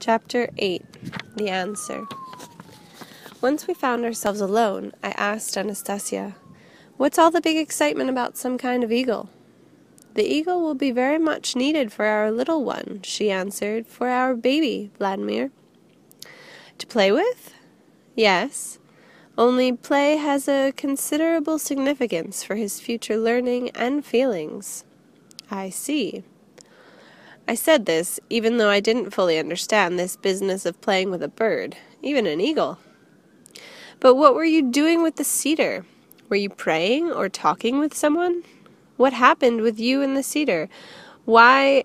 Chapter 8. The Answer. Once we found ourselves alone, I asked Anastasia, "What's all the big excitement about some kind of eagle?" "The eagle will be very much needed for our little one," she answered, "for our baby, Vladimir." "To play with?" "Yes. Only play has a considerable significance for his future learning and feelings." "I see." I said this, even though I didn't fully understand this business of playing with a bird, even an eagle. "But what were you doing with the cedar? Were you praying or talking with someone? What happened with you and the cedar? Why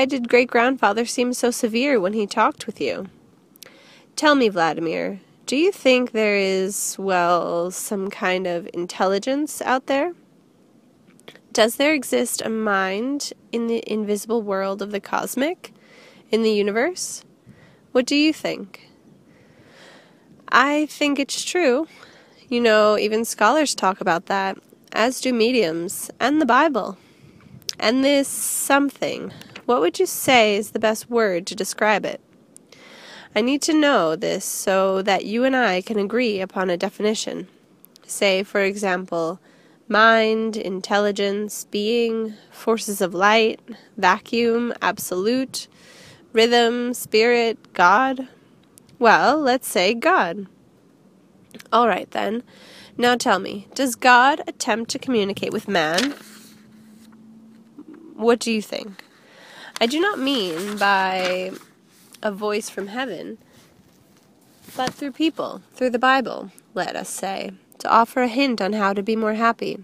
did great-grandfather seem so severe when he talked with you? Tell me, Vladimir, do you think there is, some kind of intelligence out there? Does there exist a mind in the invisible world of the cosmic, in the universe? What do you think?" "I think it's true. You know, even scholars talk about that, as do mediums, and the Bible. And this something, what would you say is the best word to describe it? I need to know this so that you and I can agree upon a definition. Say, for example, mind, intelligence, being, forces of light, vacuum, absolute, rhythm, spirit, God. Well, let's say God." "All right, then. Now tell me, does God attempt to communicate with man? What do you think? I do not mean by a voice from heaven, but through people, through the Bible, let us say, to offer a hint on how to be more happy."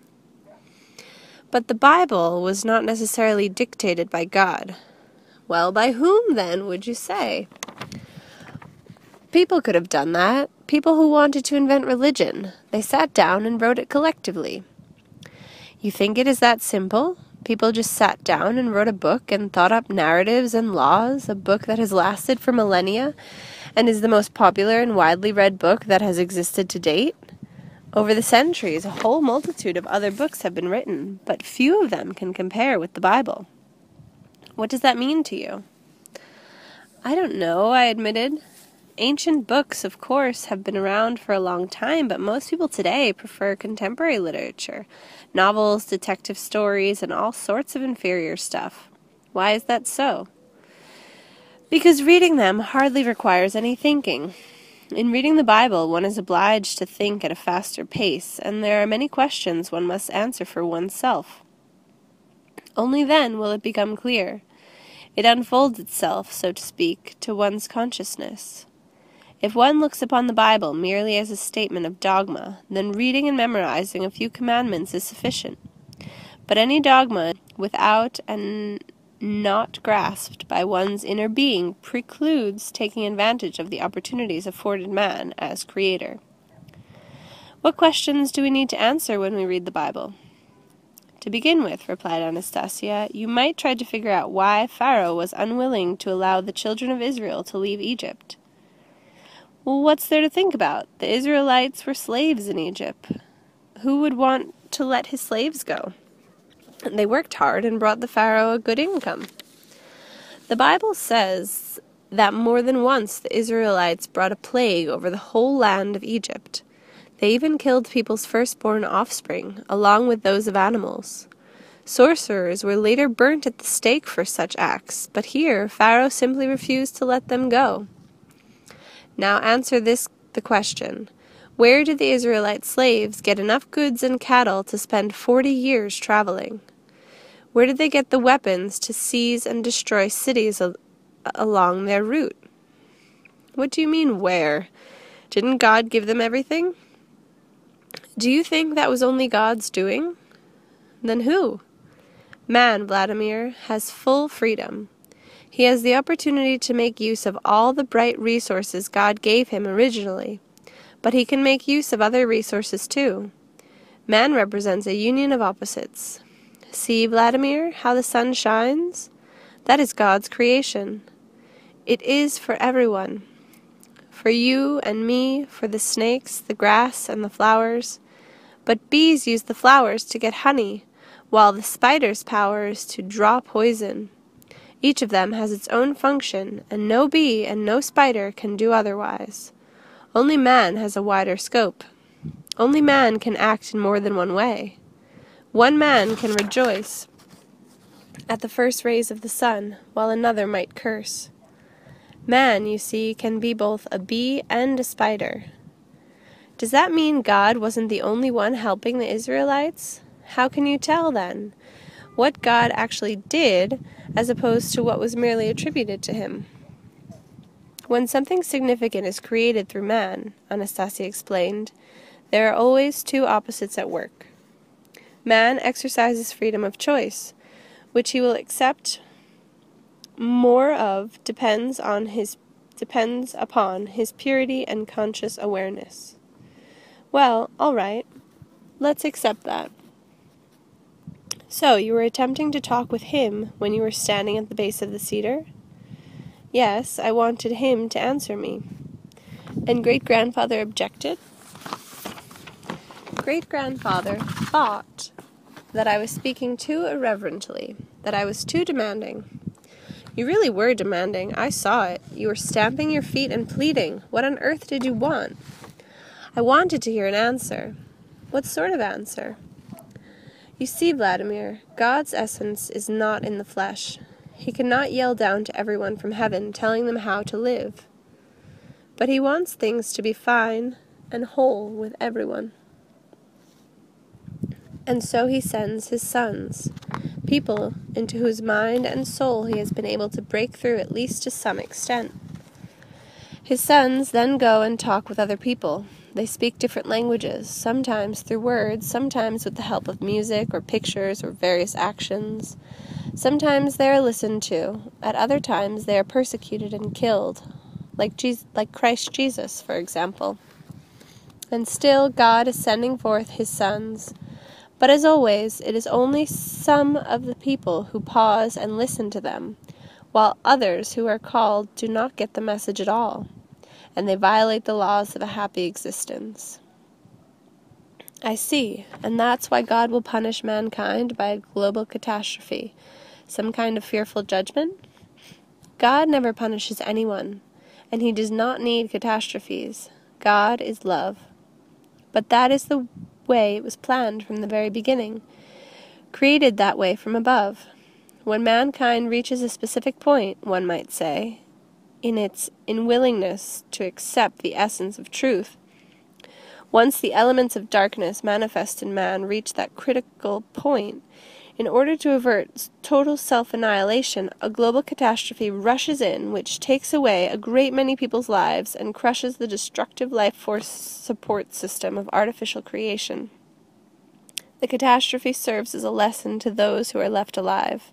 "But the Bible was not necessarily dictated by God." "Well, by whom, then, would you say?" "People could have done that. People who wanted to invent religion. They sat down and wrote it collectively." "You think it is that simple? People just sat down and wrote a book and thought up narratives and laws, a book that has lasted for millennia and is the most popular and widely read book that has existed to date? Over the centuries, a whole multitude of other books have been written, but few of them can compare with the Bible. What does that mean to you?" "I don't know," I admitted. "Ancient books, of course, have been around for a long time, but most people today prefer contemporary literature, novels, detective stories, and all sorts of inferior stuff. Why is that so?" "Because reading them hardly requires any thinking. In reading the Bible, one is obliged to think at a faster pace, and there are many questions one must answer for oneself. Only then will it become clear. It unfolds itself, so to speak, to one's consciousness. If one looks upon the Bible merely as a statement of dogma, then reading and memorizing a few commandments is sufficient. But any dogma without and not grasped by one's inner being precludes taking advantage of the opportunities afforded man as creator. What questions do we need to answer when we read the Bible?" "To begin with," replied Anastasia, "you might try to figure out why Pharaoh was unwilling to allow the children of Israel to leave Egypt." "Well, what's there to think about? The Israelites were slaves in Egypt. Who would want to let his slaves go? They worked hard and brought the Pharaoh a good income. The Bible says that more than once the Israelites brought a plague over the whole land of Egypt. They even killed people's firstborn offspring, along with those of animals. Sorcerers were later burnt at the stake for such acts, but here Pharaoh simply refused to let them go. Now answer the question. Where did the Israelite slaves get enough goods and cattle to spend 40 years traveling? Where did they get the weapons to seize and destroy cities along their route?" "What do you mean, where? Didn't God give them everything?" "Do you think that was only God's doing? Then who? Man, Vladimir, has full freedom. He has the opportunity to make use of all the bright resources God gave him originally, but he can make use of other resources too. Man represents a union of opposites. See, Vladimir, how the sun shines? That is God's creation. It is for everyone. For you and me, for the snakes, the grass, and the flowers. But bees use the flowers to get honey, while the spider's power is to draw poison. Each of them has its own function, and no bee and no spider can do otherwise. Only man has a wider scope. Only man can act in more than one way. One man can rejoice at the first rays of the sun, while another might curse. Man, you see, can be both a bee and a spider. Does that mean God wasn't the only one helping the Israelites? How can you tell, then, what God actually did as opposed to what was merely attributed to him? When something significant is created through man, Anastasia explained, there are always two opposites at work. Man exercises freedom of choice, which he will accept more of depends upon his purity and conscious awareness. Well, all right, let's accept that. So, you were attempting to talk with him when you were standing at the base of the cedar? Yes, I wanted him to answer me. And great-grandfather objected? Great-grandfather thought that I was speaking too irreverently, that I was too demanding. You really were demanding. I saw it. You were stamping your feet and pleading. What on earth did you want? I wanted to hear an answer. What sort of answer? You see, Vladimir, God's essence is not in the flesh. He cannot yell down to everyone from heaven, telling them how to live. But he wants things to be fine and whole with everyone. And so he sends his sons, people into whose mind and soul he has been able to break through at least to some extent. His sons then go and talk with other people. They speak different languages, sometimes through words, sometimes with the help of music or pictures or various actions. Sometimes they are listened to. At other times they are persecuted and killed, like Christ Jesus, for example. And still God is sending forth his sons. But as always, it is only some of the people who pause and listen to them, while others who are called do not get the message at all, and they violate the laws of a happy existence. I see, and that's why God will punish mankind by a global catastrophe, some kind of fearful judgment? God never punishes anyone, and he does not need catastrophes. God is love. But that is the way it was planned from the very beginning, created that way from above. When mankind reaches a specific point, one might say, in its unwillingness to accept the essence of truth, once the elements of darkness manifest in man reach that critical point, in order to avert total self-annihilation, a global catastrophe rushes in, which takes away a great many people's lives and crushes the destructive life force support system of artificial creation. The catastrophe serves as a lesson to those who are left alive.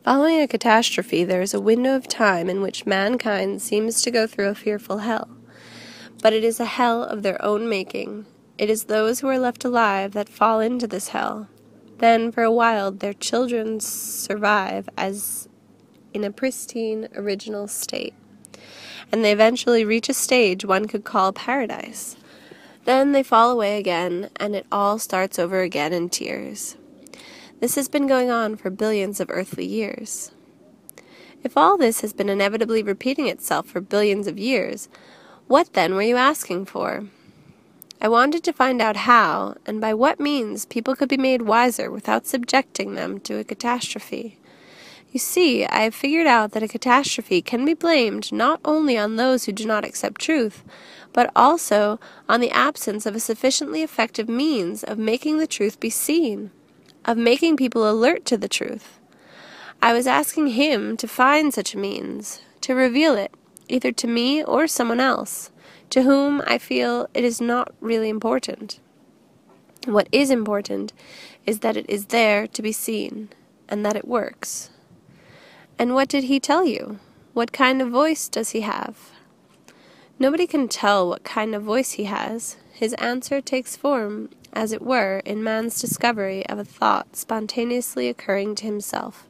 Following a catastrophe, there is a window of time in which mankind seems to go through a fearful hell. But it is a hell of their own making. It is those who are left alive that fall into this hell. Then, for a while, their children survive as in a pristine, original state. And they eventually reach a stage one could call paradise. Then they fall away again, and it all starts over again in tears. This has been going on for billions of earthly years. If all this has been inevitably repeating itself for billions of years, what then were you asking for? I wanted to find out how, and by what means, people could be made wiser without subjecting them to a catastrophe. You see, I have figured out that a catastrophe can be blamed not only on those who do not accept truth, but also on the absence of a sufficiently effective means of making the truth be seen, of making people alert to the truth. I was asking him to find such a means, to reveal it, either to me or someone else, to whom I feel it is not really important. What is important is that it is there to be seen, and that it works. And what did he tell you? What kind of voice does he have? Nobody can tell what kind of voice he has. His answer takes form, as it were, in man's discovery of a thought spontaneously occurring to himself.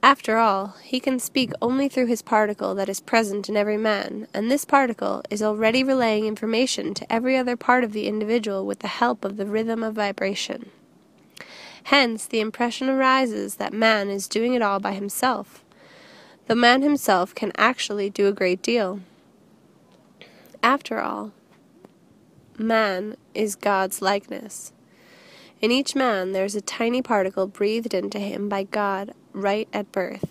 After all, he can speak only through his particle that is present in every man, and this particle is already relaying information to every other part of the individual with the help of the rhythm of vibration. Hence, the impression arises that man is doing it all by himself, though man himself can actually do a great deal. After all, man is God's likeness. In each man there is a tiny particle breathed into him by God right at birth.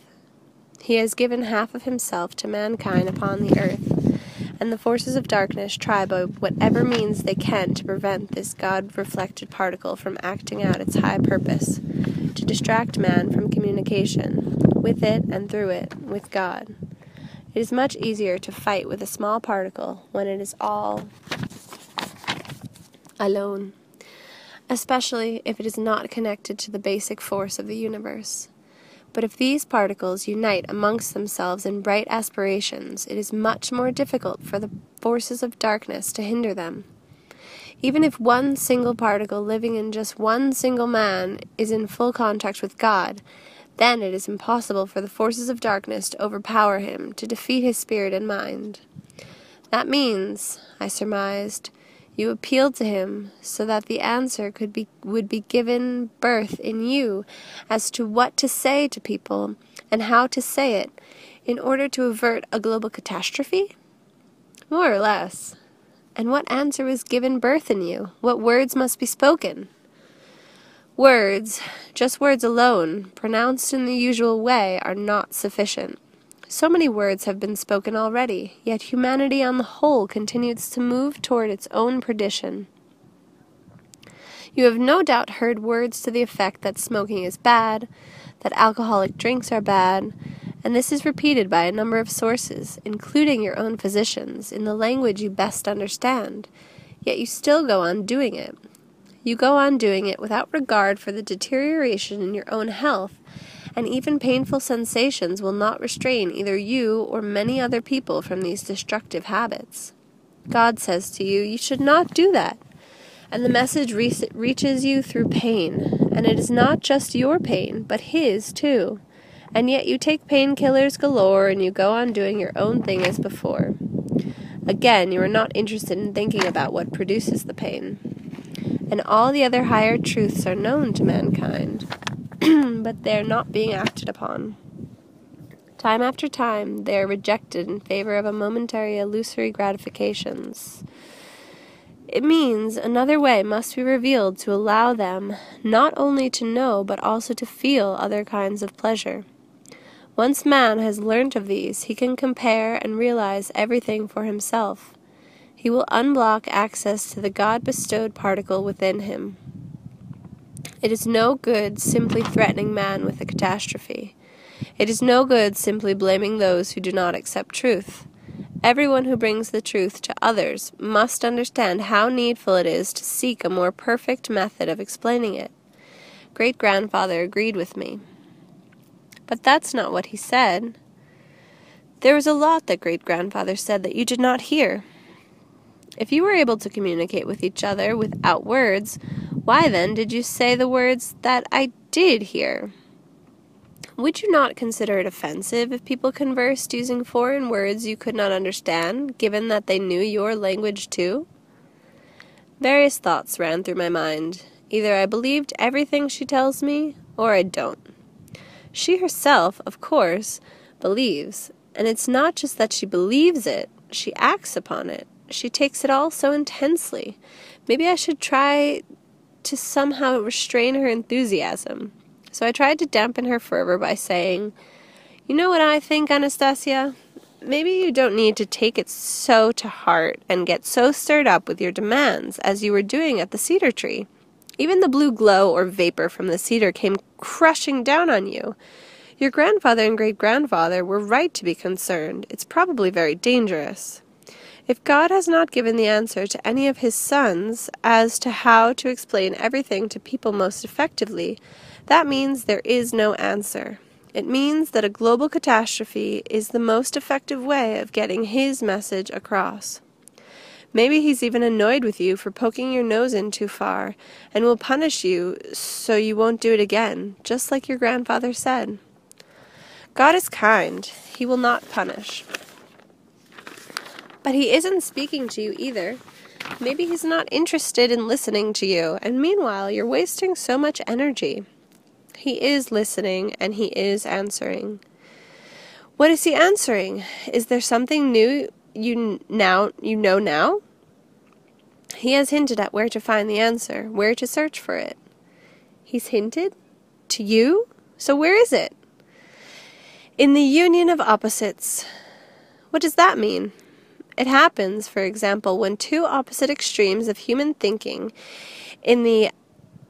He has given half of himself to mankind upon the earth, and the forces of darkness try by whatever means they can to prevent this God-reflected particle from acting out its high purpose, to distract man from communication, with it and through it, with God. It is much easier to fight with a small particle when it is all alone, especially if it is not connected to the basic force of the universe. But if these particles unite amongst themselves in bright aspirations, it is much more difficult for the forces of darkness to hinder them. Even if one single particle living in just one single man is in full contact with God, then it is impossible for the forces of darkness to overpower him, to defeat his spirit and mind. That means, I surmised, you appealed to him so that the answer would be given birth in you as to what to say to people and how to say it in order to avert a global catastrophe? More or less. And what answer was given birth in you? What words must be spoken? Words, just words alone, pronounced in the usual way, are not sufficient. So many words have been spoken already, yet humanity on the whole continues to move toward its own perdition. You have no doubt heard words to the effect that smoking is bad, that alcoholic drinks are bad, and this is repeated by a number of sources, including your own physicians, in the language you best understand, yet you still go on doing it. You go on doing it without regard for the deterioration in your own health, and even painful sensations will not restrain either you or many other people from these destructive habits. God says to you, you should not do that, and the message reaches you through pain, and it is not just your pain, but his too, and yet you take painkillers galore and you go on doing your own thing as before. Again, you are not interested in thinking about what produces the pain, and all the other higher truths are known to mankind, but they are not being acted upon. Time after time, they are rejected in favor of a momentary illusory gratifications. It means another way must be revealed to allow them not only to know but also to feel other kinds of pleasure. Once man has learnt of these, he can compare and realize everything for himself. He will unblock access to the God-bestowed particle within him. It is no good simply threatening man with a catastrophe. It is no good simply blaming those who do not accept truth. Everyone who brings the truth to others must understand how needful it is to seek a more perfect method of explaining it. Great-grandfather agreed with me. But that's not what he said. There was a lot that great-grandfather said that you did not hear. If you were able to communicate with each other without words, why then did you say the words that I did hear? Would you not consider it offensive if people conversed using foreign words you could not understand, given that they knew your language too? Various thoughts ran through my mind. Either I believed everything she tells me, or I don't. She herself, of course, believes, and it's not just that she believes it, she acts upon it. She takes it all so intensely. Maybe I should try to somehow restrain her enthusiasm. So I tried to dampen her fervor by saying, "You know what I think, Anastasia? Maybe you don't need to take it so to heart and get so stirred up with your demands as you were doing at the cedar tree. Even the blue glow or vapor from the cedar came crushing down on you. Your grandfather and great-grandfather were right to be concerned. It's probably very dangerous. If God has not given the answer to any of his sons as to how to explain everything to people most effectively, that means there is no answer. It means that a global catastrophe is the most effective way of getting his message across. Maybe he's even annoyed with you for poking your nose in too far, and will punish you so you won't do it again, just like your grandfather said. God is kind. He will not punish. But he isn't speaking to you either. Maybe he's not interested in listening to you, and meanwhile you're wasting so much energy. He is listening, and he is answering. What is he answering? Is there something new you know now? He has hinted at where to find the answer, where to search for it. He's hinted? To you? So where is it? In the union of opposites. What does that mean? It happens, for example, when two opposite extremes of human thinking in the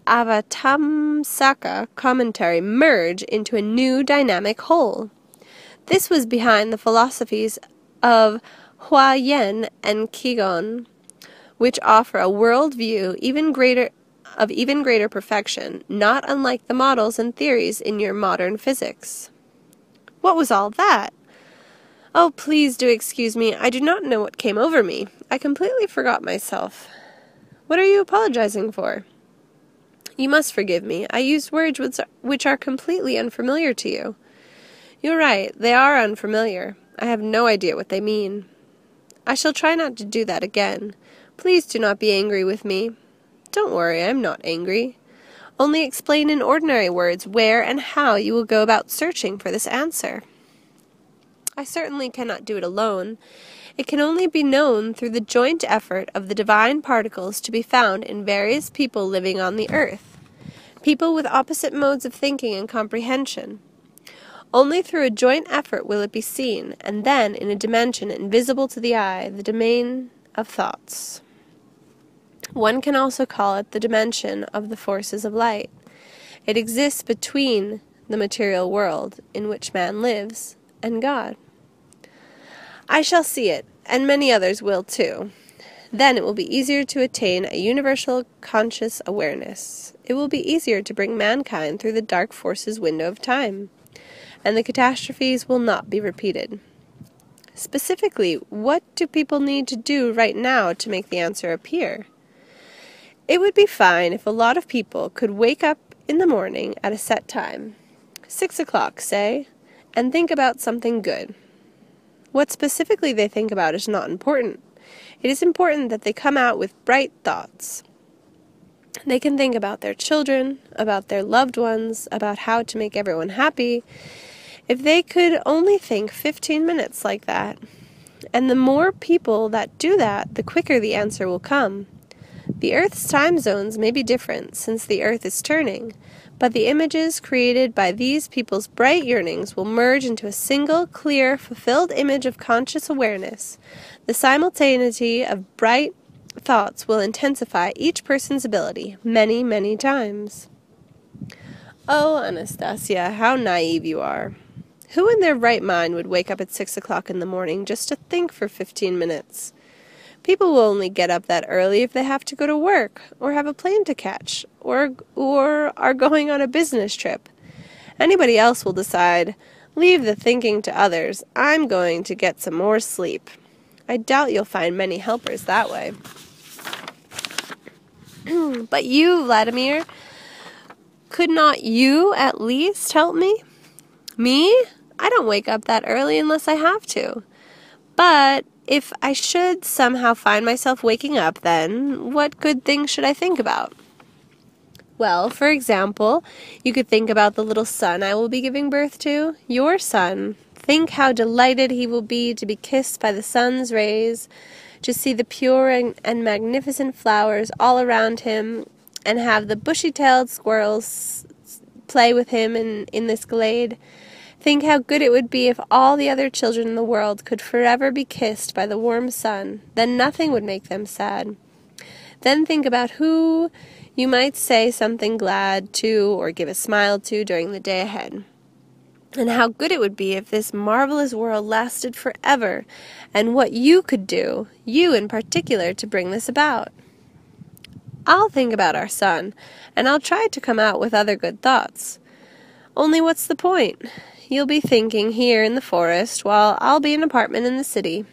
Avatamsaka commentary merge into a new dynamic whole. This was behind the philosophies of Huayan and Qigong, which offer a world view even greater perfection, not unlike the models and theories in your modern physics. What was all that? Oh, please do excuse me. I do not know what came over me. I completely forgot myself. What are you apologizing for? You must forgive me. I used words which are completely unfamiliar to you. You're right. They are unfamiliar. I have no idea what they mean. I shall try not to do that again. Please do not be angry with me. Don't worry, I'm not angry. Only explain in ordinary words where and how you will go about searching for this answer. I certainly cannot do it alone. It can only be known through the joint effort of the divine particles to be found in various people living on the earth, people with opposite modes of thinking and comprehension. Only through a joint effort will it be seen, and then in a dimension invisible to the eye, the domain of thoughts. One can also call it the dimension of the forces of light. It exists between the material world in which man lives and God. I shall see it, and many others will too. Then it will be easier to attain a universal conscious awareness. It will be easier to bring mankind through the dark forces window of time, and the catastrophes will not be repeated. Specifically, what do people need to do right now to make the answer appear? It would be fine if a lot of people could wake up in the morning at a set time, 6 o'clock, say, and think about something good. What specifically they think about is not important. It is important that they come out with bright thoughts. They can think about their children, about their loved ones, about how to make everyone happy. If they could only think 15 minutes like that. And the more people that do that, the quicker the answer will come. The Earth's time zones may be different, since the Earth is turning, but the images created by these people's bright yearnings will merge into a single, clear, fulfilled image of conscious awareness. The simultaneity of bright thoughts will intensify each person's ability many, many times. Oh, Anastasia, how naive you are. Who in their right mind would wake up at 6 o'clock in the morning just to think for 15 minutes? People will only get up that early if they have to go to work, or have a plane to catch, or are going on a business trip. Anybody else will decide, leave the thinking to others, I'm going to get some more sleep. I doubt you'll find many helpers that way. But you, Vladimir, could not you at least help me? Me? I don't wake up that early unless I have to. But if I should somehow find myself waking up, then what good things should I think about? Well, for example, you could think about the little son I will be giving birth to, your son. Think how delighted he will be to be kissed by the sun's rays, to see the pure and magnificent flowers all around him, and have the bushy-tailed squirrels play with him in this glade. Think how good it would be if all the other children in the world could forever be kissed by the warm sun. Then nothing would make them sad. Then think about who you might say something glad to or give a smile to during the day ahead. And how good it would be if this marvelous world lasted forever, and what you could do, you in particular, to bring this about. I'll think about our son, and I'll try to come out with other good thoughts. Only what's the point? You'll be thinking here in the forest, while I'll be in an apartment in the city.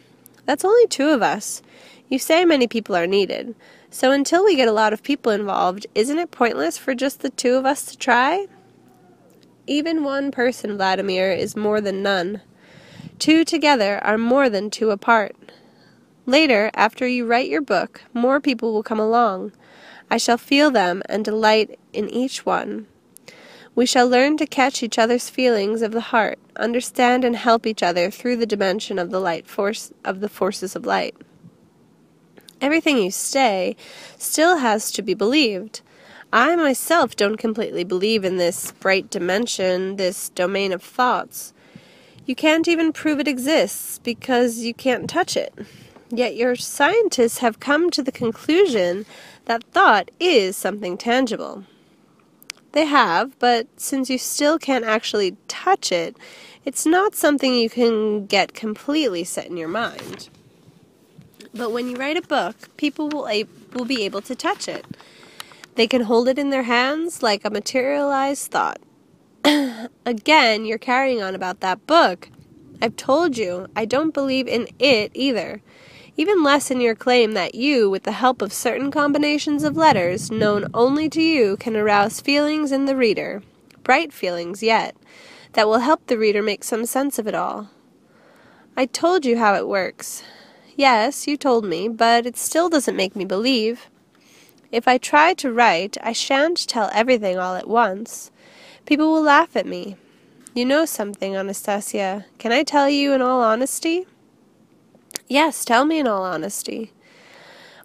That's only 2 of us. You say many people are needed. So until we get a lot of people involved, isn't it pointless for just the 2 of us to try? Even 1 person, Vladimir, is more than none. 2 together are more than 2 apart. Later, after you write your book, more people will come along. I shall feel them and delight in each one. We shall learn to catch each other's feelings of the heart, understand and help each other through the dimension of the forces of light. Everything you say still has to be believed. I myself don't completely believe in this bright dimension, this domain of thoughts. You can't even prove it exists because you can't touch it. Yet your scientists have come to the conclusion that thought is something tangible. They have, but since you still can't actually touch it, it's not something you can get completely set in your mind. But when you write a book, people will be able to touch it. They can hold it in their hands like a materialized thought. Again, you're carrying on about that book. I've told you, I don't believe in it either. Even less in your claim that you, with the help of certain combinations of letters known only to you, can arouse feelings in the reader, bright feelings yet, that will help the reader make some sense of it all. I told you how it works. Yes, you told me, but it still doesn't make me believe. If I try to write, I shan't tell everything all at once. People will laugh at me. You know something, Anastasia. Can I tell you in all honesty? Yes, tell me in all honesty.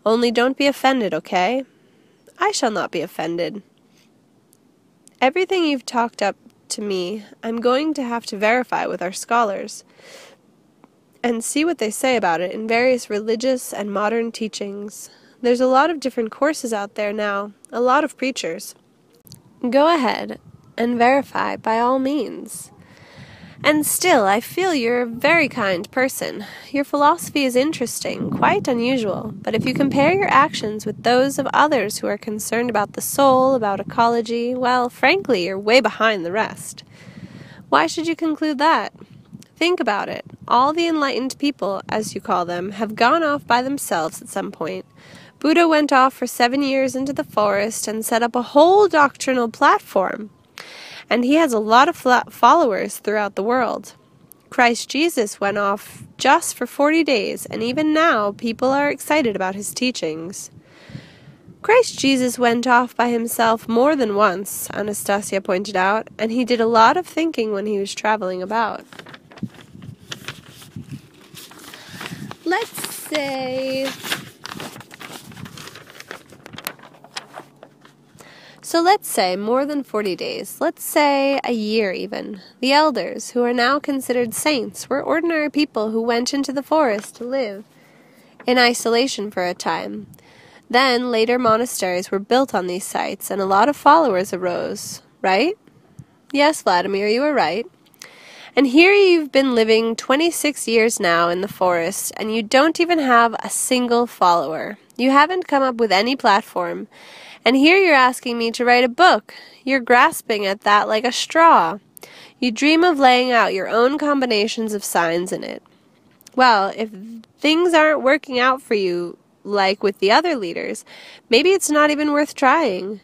Only don't be offended, okay? I shall not be offended. Everything you've talked up to me, I'm going to have to verify with our scholars and see what they say about it in various religious and modern teachings. There's a lot of different courses out there now, a lot of preachers. Go ahead and verify by all means. And still, I feel you're a very kind person. Your philosophy is interesting, quite unusual, but if you compare your actions with those of others who are concerned about the soul, about ecology, well, frankly, you're way behind the rest. Why should you conclude that? Think about it. All the enlightened people, as you call them, have gone off by themselves at some point. Buddha went off for 7 years into the forest and set up a whole doctrinal platform. And he has a lot of followers throughout the world. Christ Jesus went off just for 40 days, and even now people are excited about his teachings. Christ Jesus went off by himself more than once, Anastasia pointed out, and he did a lot of thinking when he was traveling about. Let's say... So let's say more than 40 days, let's say a year even. The elders, who are now considered saints, were ordinary people who went into the forest to live in isolation for a time. Then later monasteries were built on these sites and a lot of followers arose, right? Yes, Vladimir, you were right. And here you've been living 26 years now in the forest and you don't even have a single follower. You haven't come up with any platform. And here you're asking me to write a book. You're grasping at that like a straw. You dream of laying out your own combinations of signs in it. Well, if things aren't working out for you like with the other leaders, maybe it's not even worth trying.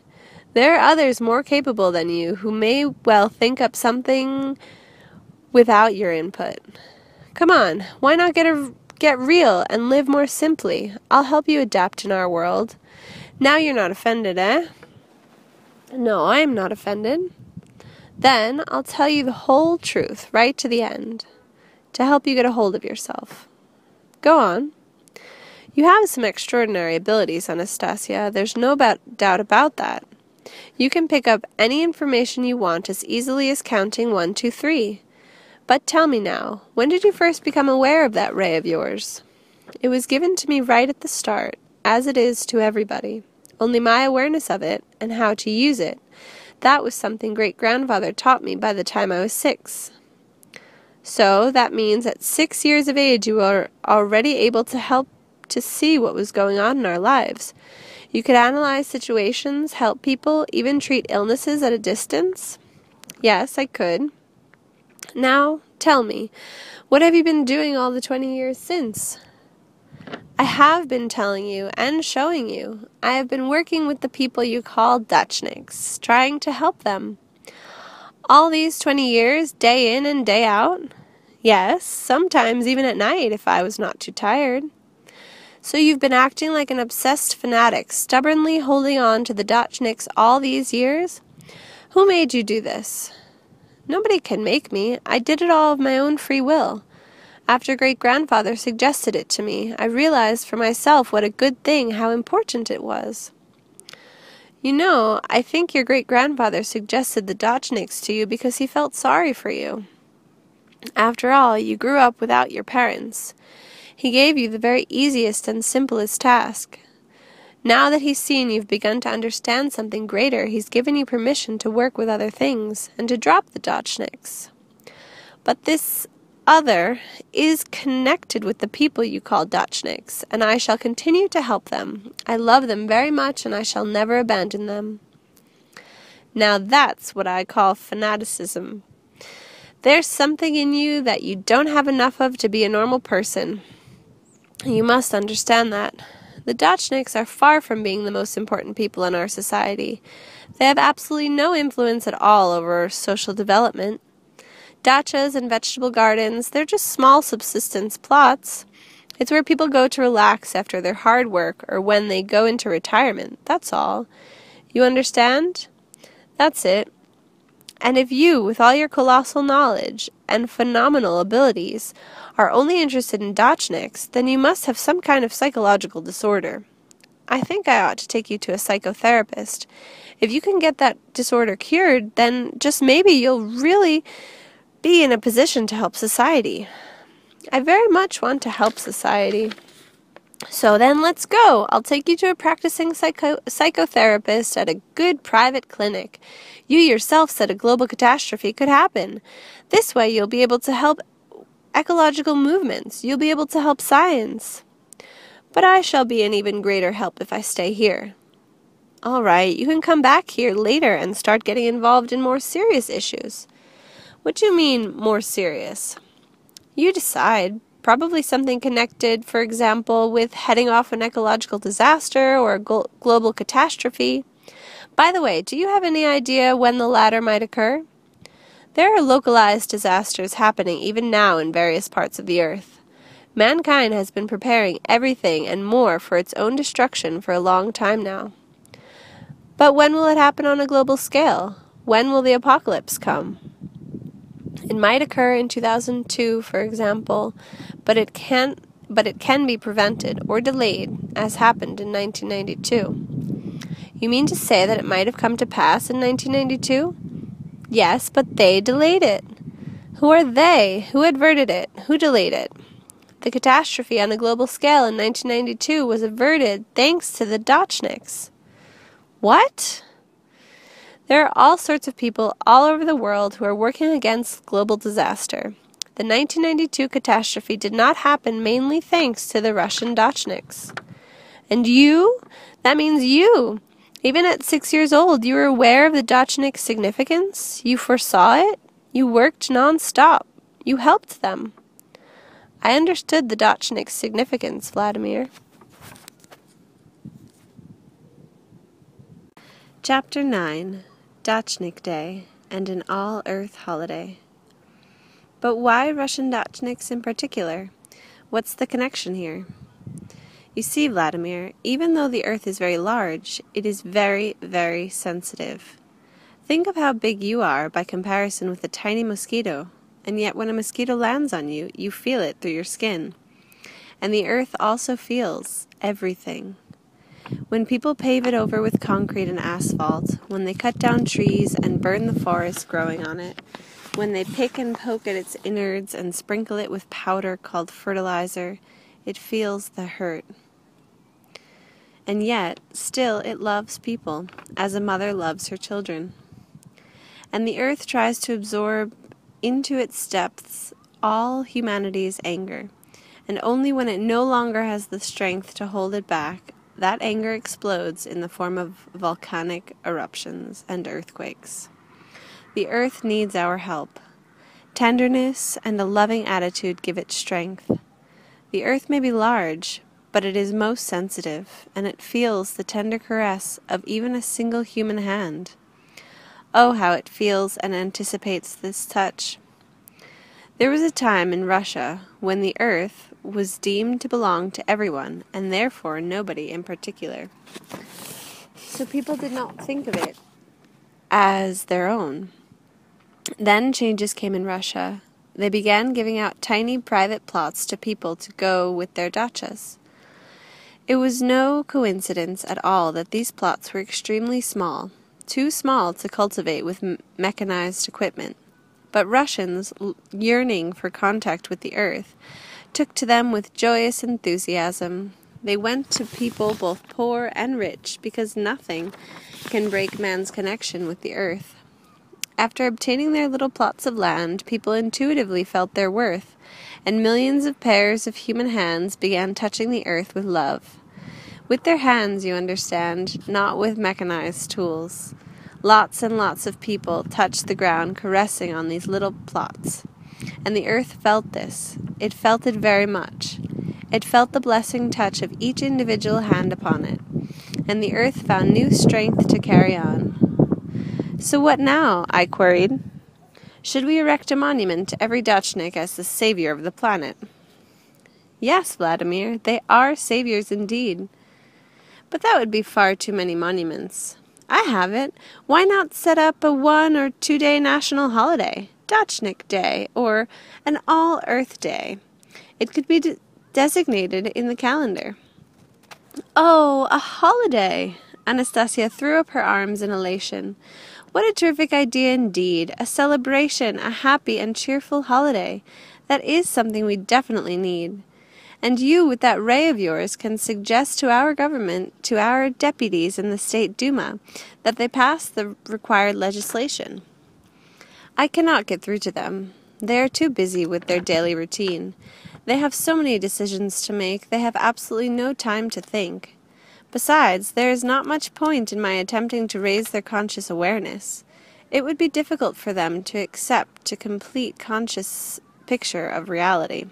There are others more capable than you who may well think up something without your input. Come on, why not get real and live more simply? I'll help you adapt in our world. Now you're not offended, eh? No, I am not offended. Then I'll tell you the whole truth, right to the end, to help you get a hold of yourself. Go on. You have some extraordinary abilities, Anastasia. There's no doubt about that. You can pick up any information you want as easily as counting 1, 2, 3. But tell me now, when did you first become aware of that ray of yours? It was given to me right at the start, as it is to everybody. Only my awareness of it, and how to use it, that was something great-grandfather taught me by the time I was 6. So, that means at 6 years of age you were already able to help to see what was going on in our lives. You could analyze situations, help people, even treat illnesses at a distance? Yes, I could. Now, tell me, what have you been doing all the 20 years since? I have been telling you and showing you. I have been working with the people you call Dachniks, trying to help them. All these 20 years, day in and day out? Yes, sometimes even at night if I was not too tired. So you've been acting like an obsessed fanatic, stubbornly holding on to the Dachniks all these years? Who made you do this? Nobody can make me. I did it all of my own free will. After great-grandfather suggested it to me, I realized for myself what a good thing, how important it was. You know, I think your great-grandfather suggested the Dachniks to you because he felt sorry for you. After all, you grew up without your parents. He gave you the very easiest and simplest task. Now that he's seen you've begun to understand something greater, he's given you permission to work with other things and to drop the Dachniks. But this other is connected with the people you call Dachniks, and I shall continue to help them. I love them very much, and I shall never abandon them. Now that's what I call fanaticism. There's something in you that you don't have enough of to be a normal person. You must understand that. The Dachniks are far from being the most important people in our society. They have absolutely no influence at all over social development. Dachas and vegetable gardens, they're just small subsistence plots. It's where people go to relax after their hard work or when they go into retirement, that's all. You understand? That's it. And if you, with all your colossal knowledge and phenomenal abilities, are only interested in Dachniks, then you must have some kind of psychological disorder. I think I ought to take you to a psychotherapist. If you can get that disorder cured, then just maybe you'll really be in a position to help society. I very much want to help society. So then let's go. I'll take you to a practicing psychotherapist at a good private clinic. You yourself said a global catastrophe could happen. This way you'll be able to help ecological movements. You'll be able to help science. But I shall be an even greater help if I stay here. All right, you can come back here later and start getting involved in more serious issues. What do you mean, more serious? You decide. Probably something connected, for example, with heading off an ecological disaster or a global catastrophe. By the way, do you have any idea when the latter might occur? There are localized disasters happening even now in various parts of the earth. Mankind has been preparing everything and more for its own destruction for a long time now. But when will it happen on a global scale? When will the apocalypse come? It might occur in 2002, for example, but it can be prevented or delayed, as happened in 1992. You mean to say that it might have come to pass in 1992? Yes, but they delayed it. Who are they? Who averted it? Who delayed it? The catastrophe on a global scale in 1992 was averted thanks to the Dachniks. What? There are all sorts of people all over the world who are working against global disaster. The 1992 catastrophe did not happen mainly thanks to the Russian Dachniks. And you? That means you. Even at 6 years old, you were aware of the Dachnik significance? You foresaw it? You worked non-stop. You helped them. I understood the Dachnik significance, Vladimir. Chapter 9. Dachnik Day and an all-earth holiday. But why Russian Dachniks in particular? What's the connection here? You see, Vladimir, even though the earth is very large, it is very, very sensitive. Think of how big you are by comparison with a tiny mosquito, and yet when a mosquito lands on you, you feel it through your skin. And the earth also feels everything. When people pave it over with concrete and asphalt, when they cut down trees and burn the forest growing on it, when they pick and poke at its innards and sprinkle it with powder called fertilizer, it feels the hurt. And yet, still it loves people, as a mother loves her children. And the earth tries to absorb into its depths all humanity's anger, and only when it no longer has the strength to hold it back, that anger explodes in the form of volcanic eruptions and earthquakes. The earth needs our help. Tenderness and a loving attitude give it strength. The earth may be large, but it is most sensitive, and it feels the tender caress of even a single human hand. Oh, how it feels and anticipates this touch. There was a time in Russia when the earth was deemed to belong to everyone, and therefore nobody in particular. So people did not think of it as their own. Then changes came in Russia. They began giving out tiny private plots to people to go with their dachas. It was no coincidence at all that these plots were extremely small, too small to cultivate with mechanized equipment. But Russians, yearning for contact with the earth, took to them with joyous enthusiasm. They went to people both poor and rich, because nothing can break man's connection with the earth. After obtaining their little plots of land, people intuitively felt their worth, and millions of pairs of human hands began touching the earth with love. With their hands, you understand, not with mechanized tools. Lots and lots of people touched the ground, caressing on these little plots. And the earth felt this. It felt it very much. It felt the blessing touch of each individual hand upon it. And the earth found new strength to carry on. So what now? I queried. Should we erect a monument to every Dachnik as the savior of the planet? Yes, Vladimir, they are saviors indeed. But that would be far too many monuments. I have it. Why not set up a 1 or 2 day national holiday, Dachnik Day, or an All-Earth Day? It could be designated in the calendar. Oh, a holiday! Anastasia threw up her arms in elation. What a terrific idea indeed! A celebration, a happy and cheerful holiday. That is something we definitely need. And you, with that ray of yours, can suggest to our government, to our deputies in the State Duma, that they pass the required legislation. I cannot get through to them. They are too busy with their daily routine. They have so many decisions to make, they have absolutely no time to think. Besides, there is not much point in my attempting to raise their conscious awareness. It would be difficult for them to accept a complete conscious picture of reality.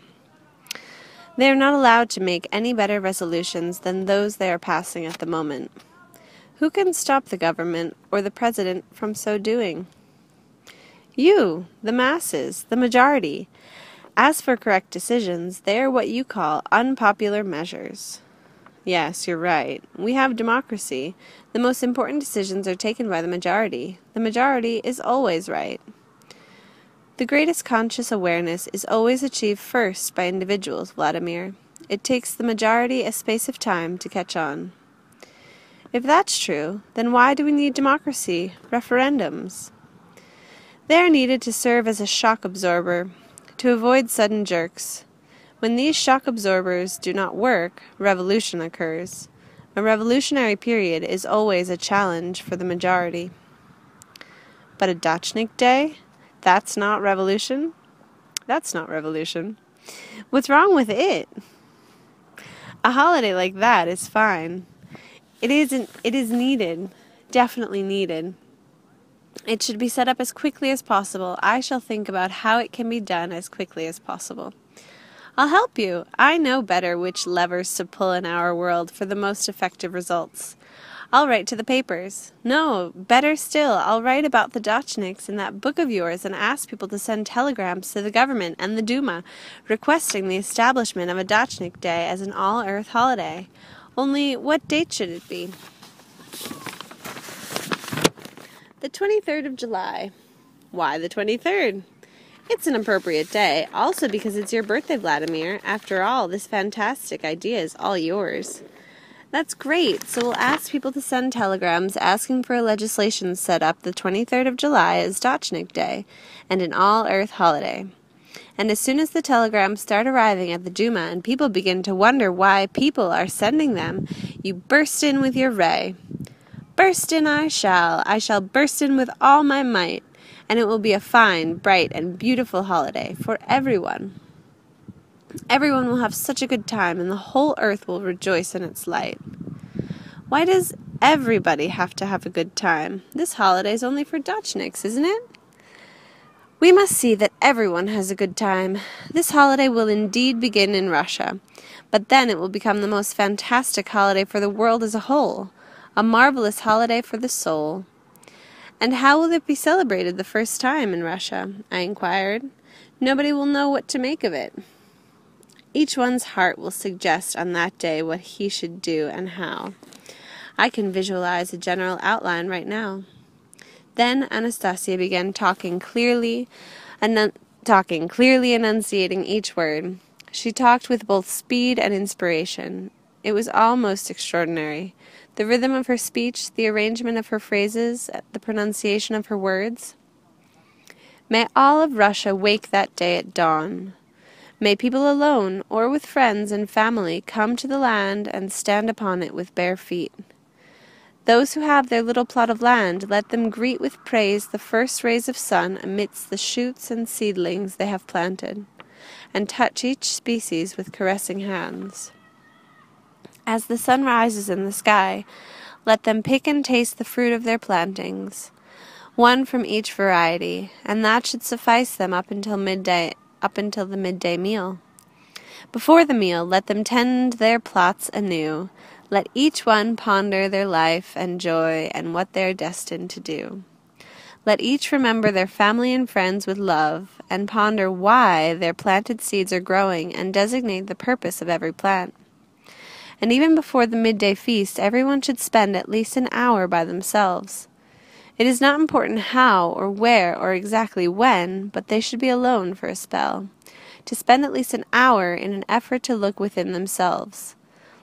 They are not allowed to make any better resolutions than those they are passing at the moment. Who can stop the government or the president from so doing? You, the masses, the majority. As for correct decisions, they are what you call unpopular measures. Yes, you're right. We have democracy. The most important decisions are taken by the majority. The majority is always right. The greatest conscious awareness is always achieved first by individuals, Vladimir. It takes the majority a space of time to catch on. If that's true, then why do we need democracy, referendums? They are needed to serve as a shock absorber, to avoid sudden jerks. When these shock absorbers do not work, revolution occurs. A revolutionary period is always a challenge for the majority. But a Dachnik Day? That's not revolution? That's not revolution. What's wrong with it? A holiday like that is fine. It is needed. Definitely needed. It should be set up as quickly as possible. I shall think about how it can be done as quickly as possible. I'll help you. I know better which levers to pull in our world for the most effective results. I'll write to the papers. No, better still, I'll write about the Dachniks in that book of yours and ask people to send telegrams to the government and the Duma, requesting the establishment of a Dachnik Day as an all-earth holiday. Only, what date should it be? The 23rd of July. Why the 23rd? It's an appropriate day, also because it's your birthday, Vladimir. After all, this fantastic idea is all yours. That's great, so we'll ask people to send telegrams asking for a legislation set up the 23rd of July as Dachnik Day, and an all-earth holiday. And as soon as the telegrams start arriving at the Duma and people begin to wonder why people are sending them, you burst in with your ray. Burst in I shall burst in with all my might, and it will be a fine, bright, and beautiful holiday for everyone. Everyone will have such a good time, and the whole earth will rejoice in its light. Why does everybody have to have a good time? This holiday's only for Dachniks, isn't it? We must see that everyone has a good time. This holiday will indeed begin in Russia, but then it will become the most fantastic holiday for the world as a whole, a marvelous holiday for the soul. And how will it be celebrated the first time in Russia? I inquired. Nobody will know what to make of it. Each one's heart will suggest on that day what he should do and how. I can visualize a general outline right now. Then Anastasia began talking clearly, enunciating each word. She talked with both speed and inspiration. It was all most extraordinary. The rhythm of her speech, the arrangement of her phrases, the pronunciation of her words. May all of Russia wake that day at dawn. May people alone, or with friends and family, come to the land and stand upon it with bare feet. Those who have their little plot of land, let them greet with praise the first rays of sun amidst the shoots and seedlings they have planted, and touch each species with caressing hands. As the sun rises in the sky, let them pick and taste the fruit of their plantings, one from each variety, and that should suffice them up until the midday meal. Before the meal, let them tend their plots anew. Let each one ponder their life and joy and what they are destined to do. Let each remember their family and friends with love, and ponder why their planted seeds are growing, and designate the purpose of every plant. And even before the midday feast, everyone should spend at least an hour by themselves. It is not important how or where or exactly when, but they should be alone for a spell, to spend at least an hour in an effort to look within themselves.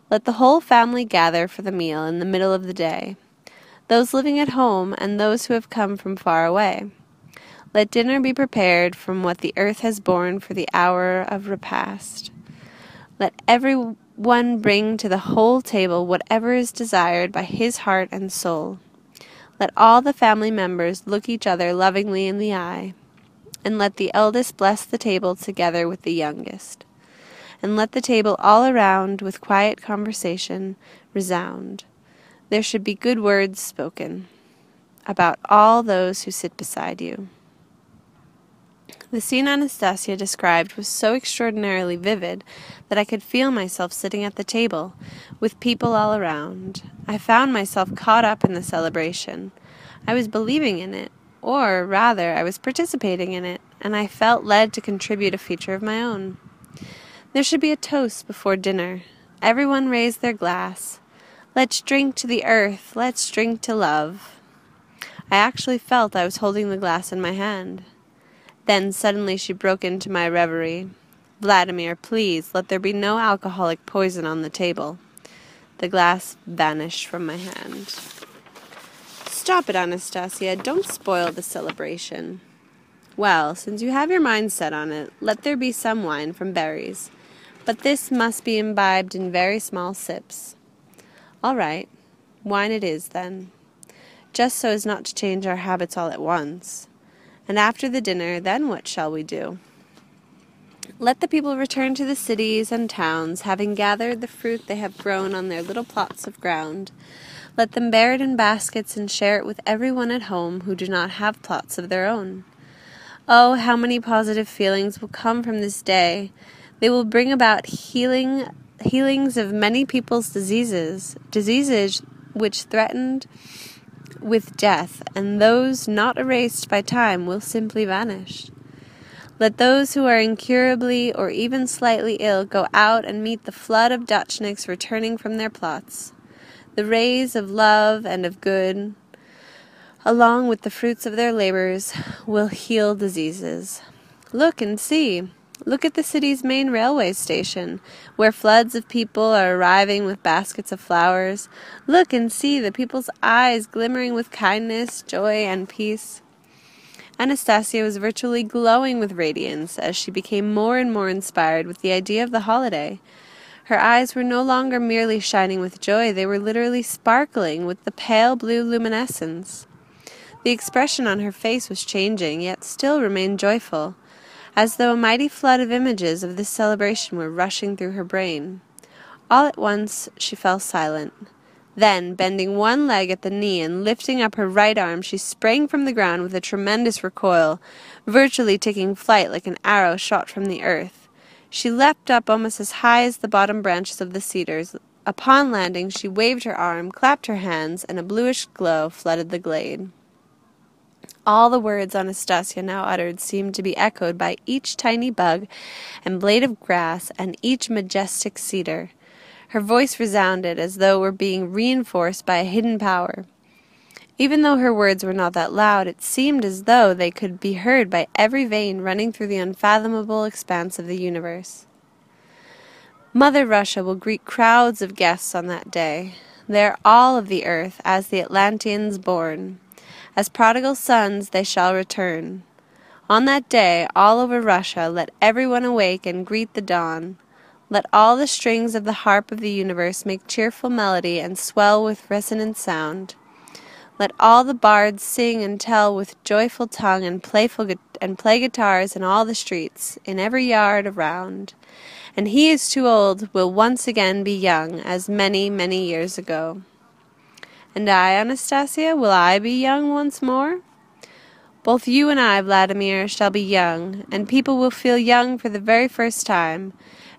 Let the whole family gather for the meal in the middle of the day, those living at home and those who have come from far away. Let dinner be prepared from what the earth has borne for the hour of repast. Let every one bring to the whole table whatever is desired by his heart and soul. Let all the family members look each other lovingly in the eye, and let the eldest bless the table together with the youngest. And let the table all around, with quiet conversation, resound. There should be good words spoken about all those who sit beside you. The scene Anastasia described was so extraordinarily vivid that I could feel myself sitting at the table, with people all around. I found myself caught up in the celebration. I was believing in it, or rather, I was participating in it, and I felt led to contribute a feature of my own. There should be a toast before dinner. Everyone raise their glass. Let's drink to the earth. Let's drink to love. I actually felt I was holding the glass in my hand. Then suddenly she broke into my reverie. Vladimir, please, let there be no alcoholic poison on the table. The glass vanished from my hand. Stop it, Anastasia. Don't spoil the celebration. Well, since you have your mind set on it, let there be some wine from berries. But this must be imbibed in very small sips. All right, wine it is, then. Just so as not to change our habits all at once. And after the dinner, then what shall we do? Let the people return to the cities and towns, having gathered the fruit they have grown on their little plots of ground. Let them bear it in baskets and share it with everyone at home who do not have plots of their own. Oh, how many positive feelings will come from this day! They will bring about healings of many people's diseases which threatened with death, and those not erased by time will simply vanish. Let those who are incurably or even slightly ill go out and meet the flood of Dachniks returning from their plots. The rays of love and of good, along with the fruits of their labors, will heal diseases. Look and see. Look at the city's main railway station, where floods of people are arriving with baskets of flowers. Look and see the people's eyes glimmering with kindness, joy, and peace. Anastasia was virtually glowing with radiance as she became more and more inspired with the idea of the holiday. Her eyes were no longer merely shining with joy, they were literally sparkling with the pale blue luminescence. The expression on her face was changing, yet still remained joyful, as though a mighty flood of images of this celebration were rushing through her brain. All at once she fell silent. Then, bending one leg at the knee and lifting up her right arm, she sprang from the ground with a tremendous recoil, virtually taking flight like an arrow shot from the earth. She leapt up almost as high as the bottom branches of the cedars. Upon landing, she waved her arm, clapped her hands, and a bluish glow flooded the glade. All the words Anastasia now uttered seemed to be echoed by each tiny bug and blade of grass and each majestic cedar. Her voice resounded as though it were being reinforced by a hidden power. Even though her words were not that loud, it seemed as though they could be heard by every vein running through the unfathomable expanse of the universe. Mother Russia will greet crowds of guests on that day. They are all of the earth, as the Atlanteans born. As prodigal sons they shall return. On that day, all over Russia, let everyone awake and greet the dawn. Let all the strings of the harp of the universe make cheerful melody and swell with resonant sound. Let all the bards sing and tell with joyful tongue and play guitars in all the streets, in every yard around. And he is too old will once again be young, as many, many years ago. And I, Anastasia, will I be young once more? Both you and I, Vladimir, shall be young, and people will feel young for the very first time,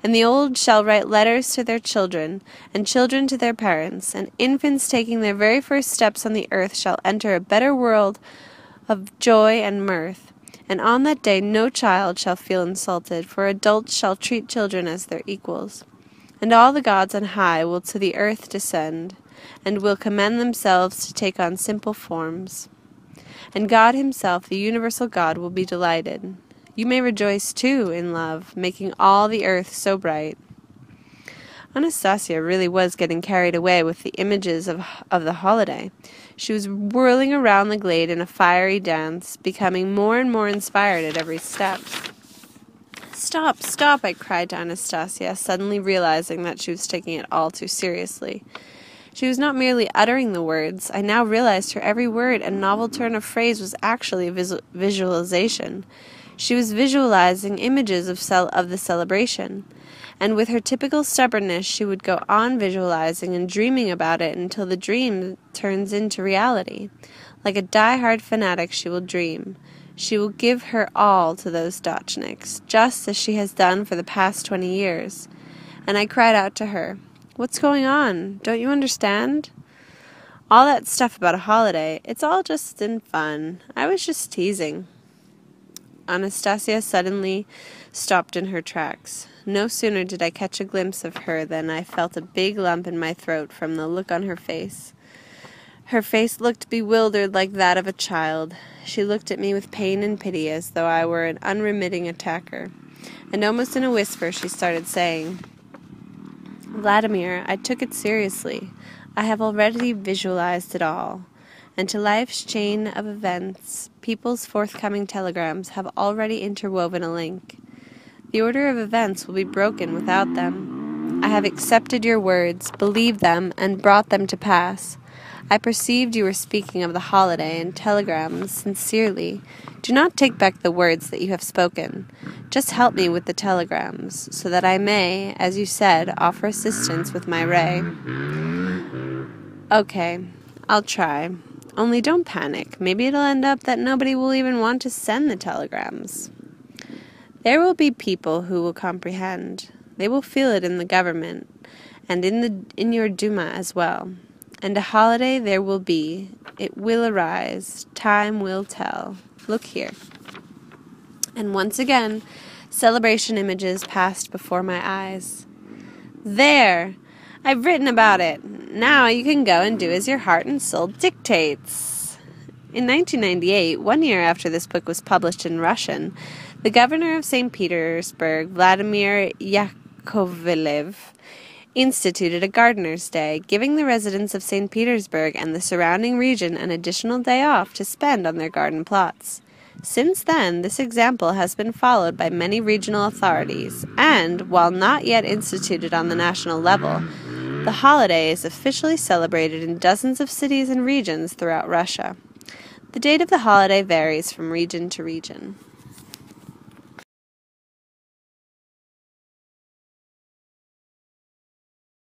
and the old shall write letters to their children, and children to their parents, and infants taking their very first steps on the earth shall enter a better world of joy and mirth. And on that day no child shall feel insulted, for adults shall treat children as their equals. And all the gods on high will to the earth descend, and will commend themselves to take on simple forms. And God himself, the universal God, will be delighted. You may rejoice, too, in love, making all the earth so bright. Anastasia really was getting carried away with the images of the holiday. She was whirling around the glade in a fiery dance, becoming more and more inspired at every step. "Stop, stop," I cried to Anastasia, suddenly realizing that she was taking it all too seriously. She was not merely uttering the words. I now realized her every word and novel turn of phrase was actually a visualization. She was visualizing images of the celebration. And with her typical stubbornness, she would go on visualizing and dreaming about it until the dream turns into reality. Like a die-hard fanatic, she will dream. She will give her all to those Dachniks, just as she has done for the past 20 years. And I cried out to her, "What's going on? Don't you understand? All that stuff about a holiday, it's all just in fun. I was just teasing." Anastasia suddenly stopped in her tracks. No sooner did I catch a glimpse of her than I felt a big lump in my throat from the look on her face. Her face looked bewildered like that of a child. She looked at me with pain and pity as though I were an unremitting attacker. And almost in a whisper she started saying, "Vladimir, I took it seriously. I have already visualized it all. And to life's chain of events, people's forthcoming telegrams have already interwoven a link. The order of events will be broken without them. I have accepted your words, believed them, and brought them to pass. I perceived you were speaking of the holiday and telegrams sincerely. Do not take back the words that you have spoken. Just help me with the telegrams, so that I may, as you said, offer assistance with my ray." "Okay, I'll try. Only don't panic. Maybe it'll end up that nobody will even want to send the telegrams. There will be people who will comprehend. They will feel it in the government, and in your Duma as well. And a holiday there will be. It will arise. Time will tell. Look here." And once again, celebration images passed before my eyes. "There! I've written about it. Now you can go and do as your heart and soul dictates." In 1998, 1 year after this book was published in Russian, the governor of St. Petersburg, Vladimir Yakovlev, instituted a Gardener's Day, giving the residents of St. Petersburg and the surrounding region an additional day off to spend on their garden plots. Since then, this example has been followed by many regional authorities, and, while not yet instituted on the national level, the holiday is officially celebrated in dozens of cities and regions throughout Russia. The date of the holiday varies from region to region.